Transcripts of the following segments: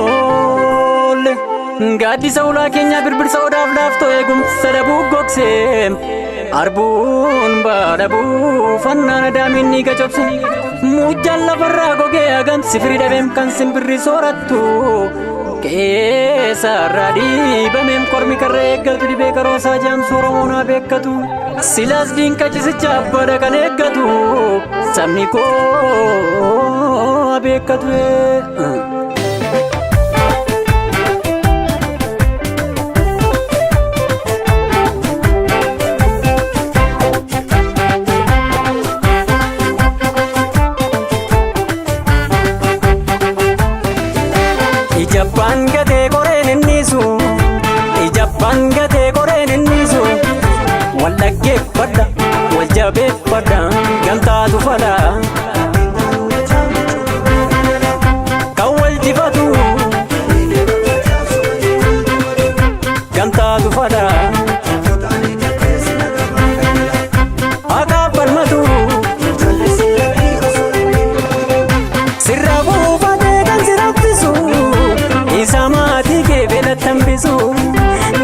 Ijoollee gaaddisa ulaa keenya birbirsa odaaf laaftoo eegumsa dhabuu gogsee arbuun baadhabuu fannaan adaamiin ni gacobse muujjaan lafarraa gogee hagansi firii dhabeem kan simbirri soorattu qeessarraa dhiibameem kormi karra eeggatu dhibee karoosaa jaamsu oromoonaa beekkatu silaas diinqa cisicha abbaadha kan eeggatu sabni koo beekkatu. Ijabbaan gatee qoreen innisu ijabbaan gatee qoreen innisu wal dhaggeeffadha wal jabeeffadha gamtaatu fala kan wal jifatu gamtaatu fala akaaf falmatu sirra buufatee kan siraffisu isa maatii kee beelattambisu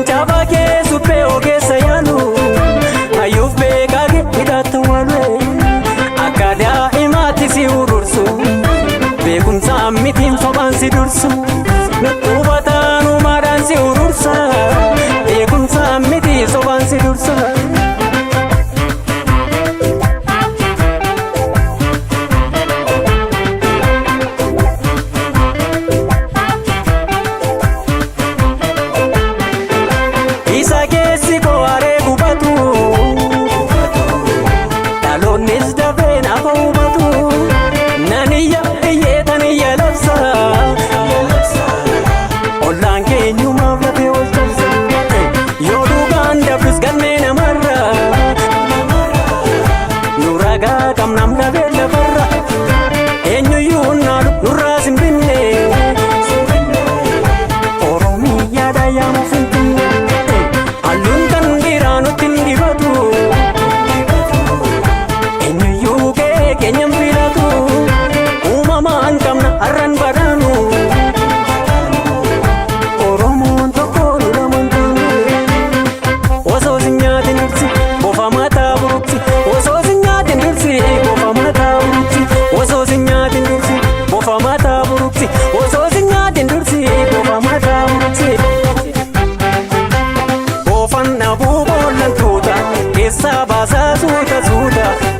jaaba kee suphee ogeessa yaalu hayyuuf beekaa kee hidhatta waalu akka daa'imaatti si urursu beekumsa mitiin sobaan si dursu hubataan uumaadhaan si urursa beekumsa mitii sobaan si dursa. Isa keessi koo haree gubatu dhaloonnis dafee nafa hubatu naniyya iyyeetaniyya labsa ollaan keenyumaaf lafee ol cabsa yoo dhugaan dafus galmee namarra nu ragaa qabnam lafee lafarra eenyuyyuu naalu nurraa simbinne oromiyyaadha yaama finfinne. Alun kan diranutti ndibatu eenyuyyuu keenyan filatu uumamaan qabna har'an badhaanu oromoon tokko dura mantaanu osoo si nyaatin dhirsi bofa mataa buruqsi osoo si nyaatin dhirsi bofa mataa buruqsi osoo si nyaatin dhirsi bofa mataa buruqsi osoo si nyaatin dhirsi bofa mataa buruqsi.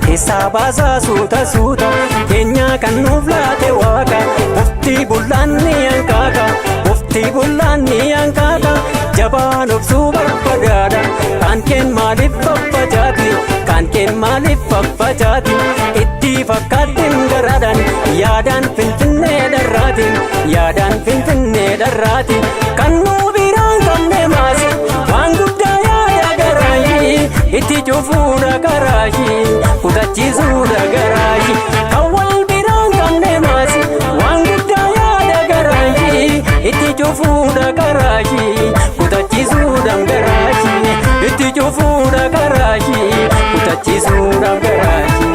Keessa baasaa suuta suuta keenyaa kan nuuf laate waaqa boftii bullaan ni hanqaaqa boftii bullaan ni hanqaaqa jabaan obsuu barbadaadha kan keen maaliif faffacaati kan keen maaliif faffacaati itti fakkaattiin garaadhaan yaadaan finfinnee dharraati yaadaan finfinnee dharraati kan nuu biraan qabne maasi waan guddaa yaada garaayi itti cufuudha garaayi kutachiisuudha garaayi kan wal biraan qabne maasi waan guddaa yaada garaayi itti cufuudha garaayi kutachiisuudha garaayi itti cufuudha garaayi kutachiisuudha garaayi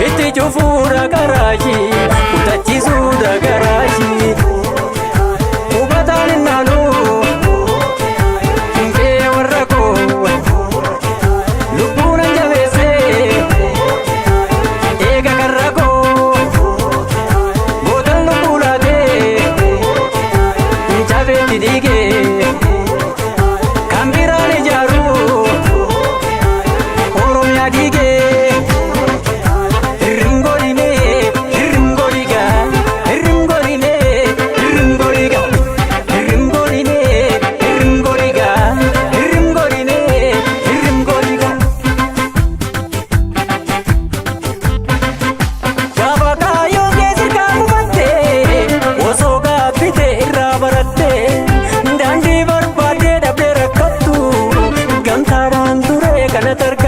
itti cufuudha garaayi kutachiisuudha garaayi. Hubataan innaalu finkee warra koo lubbuun jabeessee eega karra koo gootan lubbuu laatee jabeetti dhiigee kan biraan ijaaru oromiyaa dhiigee daandii barbaadee dhabdee rakkattu gamtaadhaan ture kana tarka.